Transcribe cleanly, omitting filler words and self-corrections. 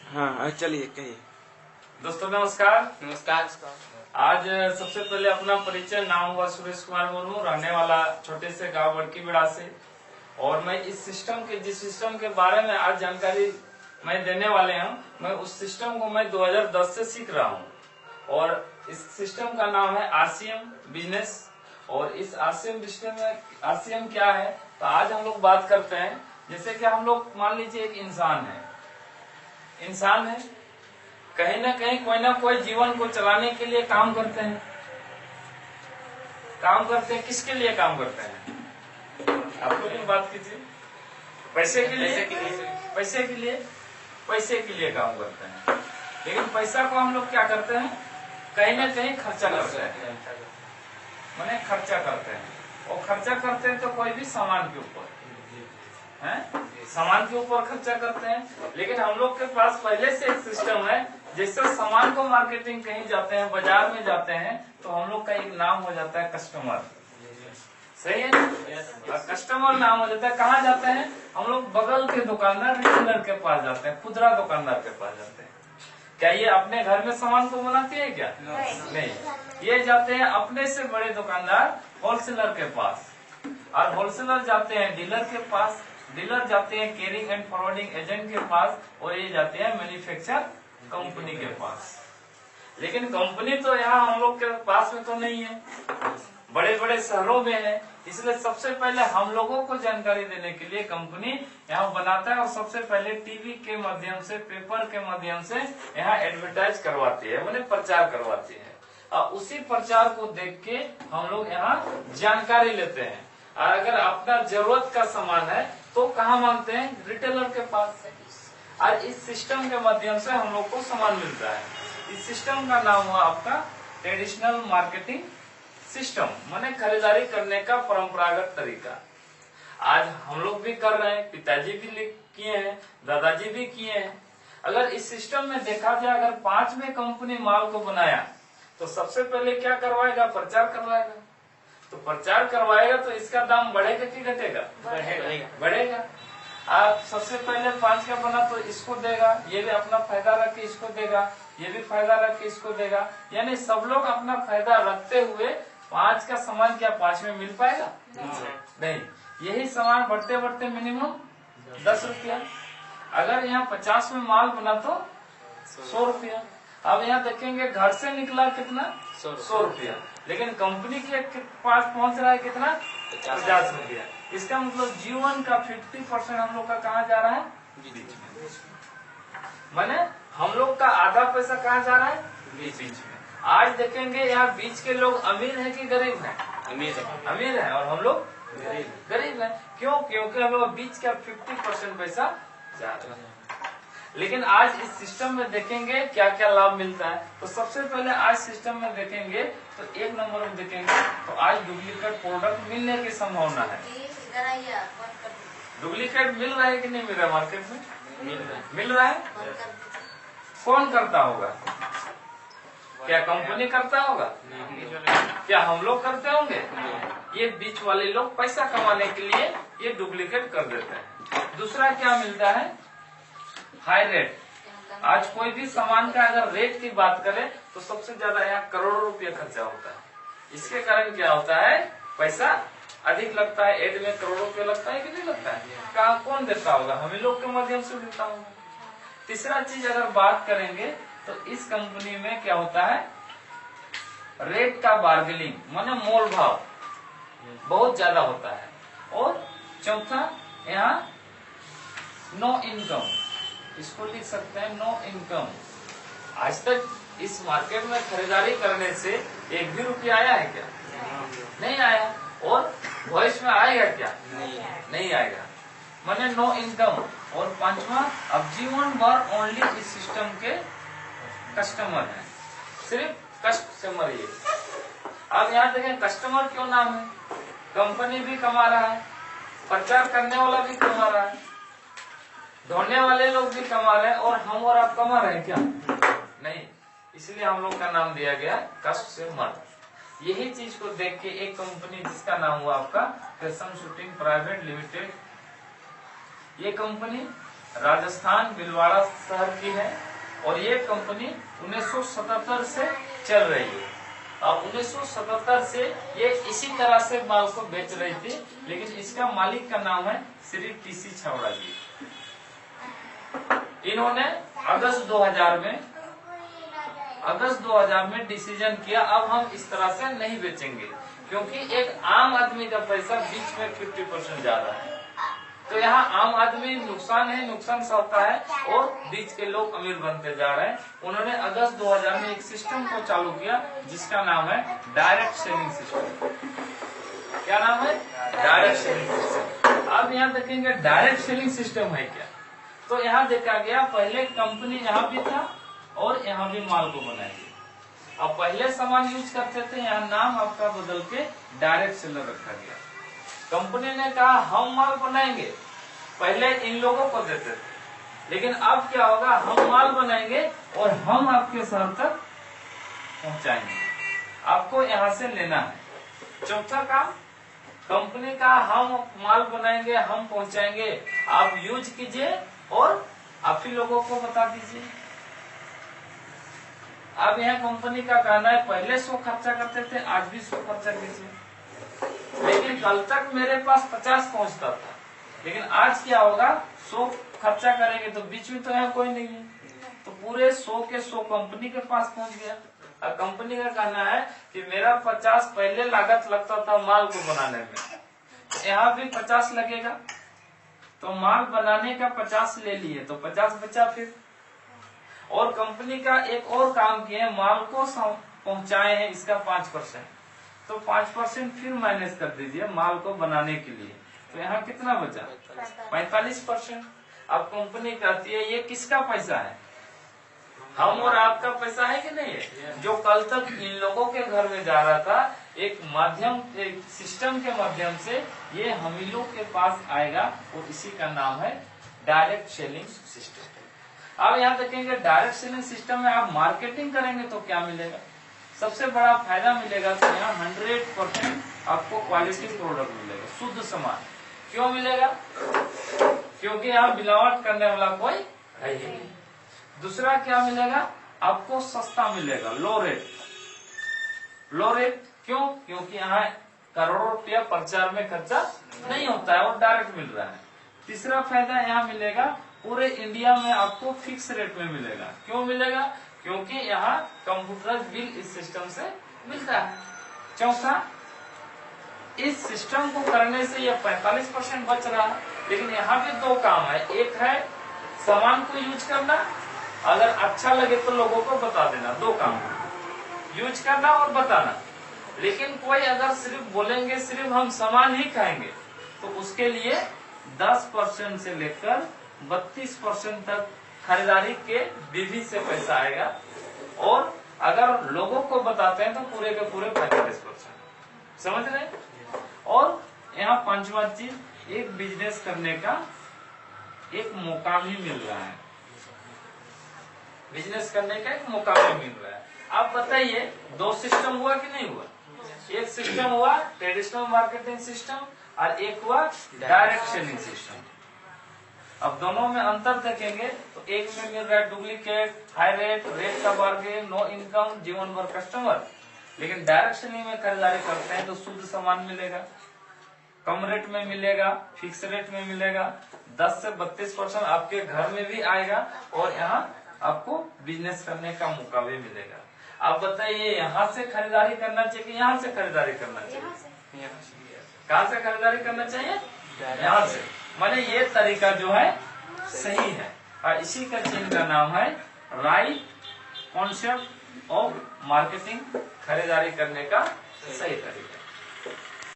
हाँ चलिए कहिए। दोस्तों नमस्कार। नमस्कार। आज सबसे पहले अपना परिचय। नाम हुआ सुरेश कुमार मुर्मू, रहने वाला छोटे से गांव बड़की बिड़ा से। और मैं इस जिस सिस्टम के बारे में आज जानकारी मैं देने वाले हूं, मैं उस सिस्टम को मैं 2010 से सीख रहा हूं। और इस सिस्टम का नाम है आरसीएम बिजनेस। और इस आरसीएम सिस्टम में आरसीएम क्या है, तो आज हम लोग बात करते हैं। जैसे कि हम लोग मान लीजिए एक इंसान है, कहीं ना कोई जीवन को चलाने के लिए काम करते हैं। किसके लिए काम करते हैं? आप लोग भी बात कीजिए। पैसे के लिए काम करते हैं। लेकिन पैसा को हम लोग क्या करते हैं, कहीं ना कहीं खर्चा करते हैं। माने खर्चा करते हैं। और खर्चा करते हैं तो कोई भी सामान के ऊपर खर्चा करते हैं। लेकिन हम लोग के पास पहले से एक सिस्टम है, जैसे सामान को मार्केटिंग कहीं जाते हैं, बाजार में जाते हैं, तो हम लोग का एक नाम हो जाता है कस्टमर। सही है? कस्टमर नाम हो जाता है। कहाँ जाते हैं हम लोग? बगल के दुकानदार, रिटेलर के पास जाते हैं, खुदरा दुकानदार के पास जाते हैं। क्या ये अपने घर में सामान को बनाते हैं क्या? नहीं। ये जाते हैं अपने से बड़े दुकानदार होलसेलर के पास, और होलसेलर जाते हैं डीलर के पास, डीलर जाते हैं कैरिंग एंड फॉरवर्डिंग एजेंट के पास, और ये जाते हैं मैन्युफैक्चर कंपनी के पास। लेकिन कंपनी तो यहाँ हम लोग के पास में तो नहीं है, बड़े बड़े शहरों में है। इसलिए सबसे पहले हम लोगों को जानकारी देने के लिए कंपनी यहाँ बनाता है, और सबसे पहले टीवी के माध्यम से, पेपर के माध्यम से यहाँ एडवर्टाइज करवाती है, मैंने प्रचार करवाती है। और उसी प्रचार को देख के हम लोग यहाँ जानकारी लेते हैं। और अगर अपना जरूरत का सामान है तो कहाँ मांगते हैं? रिटेलर के पास। और इस सिस्टम के माध्यम से हम लोग को सामान मिलता है। इस सिस्टम का नाम हुआ आपका ट्रेडिशनल मार्केटिंग सिस्टम, माने खरीदारी करने का परंपरागत तरीका। आज हम लोग भी कर रहे हैं, पिताजी भी किए हैं, दादाजी भी किए हैं। अगर इस सिस्टम में देखा जाए, अगर 5 में कंपनी माल को बनाया तो सबसे पहले क्या करवाएगा? प्रचार करवाएगा। तो प्रचार करवाएगा तो इसका दाम बढ़ेगा कि घटेगा? बढ़ेगा। आप सबसे पहले 5 का बना तो इसको देगा, ये भी अपना फायदा रख के इसको देगा, ये भी फायदा रख के इसको देगा। यानी सब लोग अपना फायदा रखते हुए 5 का सामान क्या 5 में मिल पाएगा? नहीं। यही सामान बढ़ते बढ़ते मिनिमम 10 रुपया। अगर यहाँ 50 में माल बना तो 100 रुपया। अब यहाँ देखेंगे घर से निकला कितना? 100 रुपया। लेकिन कंपनी के पास पहुँच रहा है कितना? 50 रुपया। इसका मतलब जीवन का 50% हम लोग का कहाँ जा रहा है? बीच में। माने हम लोग का आधा पैसा कहाँ जा रहा है? बीच में। आज देखेंगे यहाँ बीच के लोग अमीर है कि गरीब है? अमीर है, और हम लोग गरीब है। क्यों? क्योंकि हम लोग बीच का 50% पैसा जा रहा है। लेकिन आज इस सिस्टम में देखेंगे क्या क्या लाभ मिलता है। तो सबसे पहले आज सिस्टम में देखेंगे तो 1 नंबर में देखेंगे तो आज डुप्लीकेट प्रोडक्ट मिलने की संभावना है। डुप्लीकेट मिल रहा है कि नहीं मिल रहा है? मार्केट में मिल रहा है। कौन करता होगा? क्या कंपनी करता होगा? क्या हम लोग करते होंगे? ये बीच वाले लोग पैसा कमाने के लिए ये डुप्लीकेट कर देते हैं। दूसरा क्या मिलता है? High rate. आज कोई भी सामान का अगर रेट की बात करें तो सबसे ज्यादा यहाँ करोड़ों रुपया खर्चा होता है। इसके कारण क्या होता है? पैसा अधिक लगता है। एड में करोड़ों रुपया लगता है कि नहीं लगता है? कहाँ कौन देता होगा? हम ही लोग के माध्यम से देता होगा। तीसरा चीज अगर बात करेंगे तो इस कंपनी में क्या होता है? रेट का बार्गेनिंग, माने मोल भाव बहुत ज्यादा होता है। और चौथा यहाँ नो इनकम, इसको लिख सकते हैं नो इनकम। आज तक इस मार्केट में खरीदारी करने से 1 भी रुपया आया है क्या? नहीं आया। और भविष्य में आएगा क्या? नहीं आएगा। माने नो इनकम। और 5वां, अब जीवन भर ओनली इस सिस्टम के कस्टमर है, सिर्फ कस्टमर। ये अब यहाँ देखें कस्टमर क्यों नाम है? कंपनी भी कमा रहा है, प्रचार करने वाला भी कमा रहा है, ढोने वाले लोग भी कमा रहे हैं, और हम और आप कमा रहे हैं क्या? नहीं। इसलिए हम लोग का नाम दिया गया कस्टमर। यही चीज को देख के एक कंपनी जिसका नाम हुआ आपका फैशन शूटिंग प्राइवेट लिमिटेड, ये कंपनी राजस्थान भिलवाड़ा शहर की है और ये कंपनी 1977 से चल रही है। अब 1977 से ये इसी तरह से माल को बेच रही थी, लेकिन इसका मालिक का नाम है श्री टीसी छाबड़ा जी। इन्होंने अगस्त 2000 में डिसीजन किया अब हम इस तरह से नहीं बेचेंगे, क्योंकि एक आम आदमी का पैसा बीच में 50% जा रहा है। तो यहाँ आम आदमी नुकसान सहता है और बीच के लोग अमीर बनते जा रहे हैं। उन्होंने अगस्त 2000 में एक सिस्टम को चालू किया जिसका नाम है डायरेक्ट सेलिंग सिस्टम। क्या नाम है? Direct selling system. अब यहाँ देखेंगे डायरेक्ट सेलिंग सिस्टम है क्या। तो यहाँ देखा गया पहले कंपनी यहाँ भी था और यहाँ भी माल को बनाएगी। अब पहले सामान यूज करते थे, यहाँ नाम आपका बदल के डायरेक्ट सेलर रखा गया। कंपनी ने कहा हम माल बनाएंगे, पहले इन लोगों को देते थे, लेकिन अब क्या होगा, हम माल बनाएंगे और हम आपके शहर तक पहुंचाएंगे, आपको यहाँ से लेना है। चौथा काम, कंपनी का हम माल बनाएंगे, हम पहुंचाएंगे, आप यूज कीजिए और आप ही लोगों को बता दीजिए। अब यहाँ कंपनी का कहना है पहले 100 खर्चा करते थे, आज भी 100 खर्चा कीजिए, लेकिन कल तक मेरे पास 50 पहुंचता था, लेकिन आज क्या होगा, 100 खर्चा करेंगे तो बीच में तो यहाँ कोई नहीं है, तो पूरे 100 के 100 कंपनी के पास पहुंच गया। और कंपनी का कहना है कि मेरा 50 पहले लागत लगता था माल को बनाने में, तो यहाँ भी 50 लगेगा, तो माल बनाने का 50 ले लिए तो 50 बचा फिर। और कंपनी का एक और काम किए, माल को पहुंचाए हैं इसका 5%, तो 5% फिर माइनस कर दीजिए माल को बनाने के लिए, तो यहाँ कितना बचा, 45%। अब कंपनी कहती है ये किसका पैसा है, हम और आपका पैसा है कि नहीं है, जो कल तक इन लोगों के घर में जा रहा था, एक सिस्टम के माध्यम से ये हम ही लोग के पास आएगा, और इसी का नाम है डायरेक्ट सेलिंग सिस्टम। अब यहाँ देखेंगे डायरेक्ट सेलिंग सिस्टम में आप मार्केटिंग करेंगे तो क्या मिलेगा, सबसे बड़ा फायदा मिलेगा, तो यहाँ 100% आपको क्वालिटी प्रोडक्ट मिलेगा, शुद्ध सामान। क्यों मिलेगा, क्योंकि यहाँ मिलावट करने वाला कोई है ही नहीं। दूसरा क्या मिलेगा, आपको सस्ता मिलेगा, लो रेट। क्यों, क्योंकि यहाँ करोड़ों रुपया प्रचार में खर्चा नहीं होता है और डायरेक्ट मिल रहा है। तीसरा फायदा यहाँ मिलेगा, पूरे इंडिया में आपको फिक्स रेट में मिलेगा। क्यों मिलेगा, क्योंकि यहाँ कंप्यूटर बिल इस सिस्टम से मिलता है। चौथा, इस सिस्टम को करने से ये 45% बच रहा है, लेकिन यहाँ भी 2 काम है, एक है सामान को यूज करना, अगर अच्छा लगे तो लोगों को बता देना, 2 काम, यूज करना और बताना। लेकिन कोई अगर सिर्फ बोलेंगे सिर्फ हम सामान ही खाएंगे, तो उसके लिए 10% से लेकर 32% तक खरीदारी के विधि से पैसा आएगा, और अगर लोगों को बताते हैं तो पूरे के पूरे 45%। समझ रहे हैं। और यहाँ 5वां चीज, एक बिजनेस करने का एक मौका भी मिल रहा है, बिजनेस करने का एक मौका भी मिल रहा है। आप बताइए 2 सिस्टम हुआ कि नहीं हुआ, एक सिस्टम हुआ ट्रेडिशनल मार्केटिंग सिस्टम और एक हुआ डायरेक्ट सेलिंग सिस्टम। अब दोनों में अंतर देखेंगे तो एक में मिल रहा है डुप्लीकेट, हाई रेट का बार्गेन, नो इनकम, जीवन भर कस्टमर। लेकिन डायरेक्ट सेलिंग में खरीदारी करते हैं तो शुद्ध सामान मिलेगा, कम रेट में मिलेगा, फिक्स रेट में मिलेगा, 10 से 32% आपके घर में भी आएगा, और यहाँ आपको बिजनेस करने का मौका भी मिलेगा। आप बताइए यहाँ से खरीदारी करना चाहिए कि यहाँ से खरीदारी करना चाहिए, कहाँ से खरीदारी करना चाहिए, यहाँ से। माने ये तरीका जो है सही है, और इसी का चिन्ह का नाम है राइट कॉन्सेप्ट ऑफ मार्केटिंग, खरीदारी करने का सही तरीका।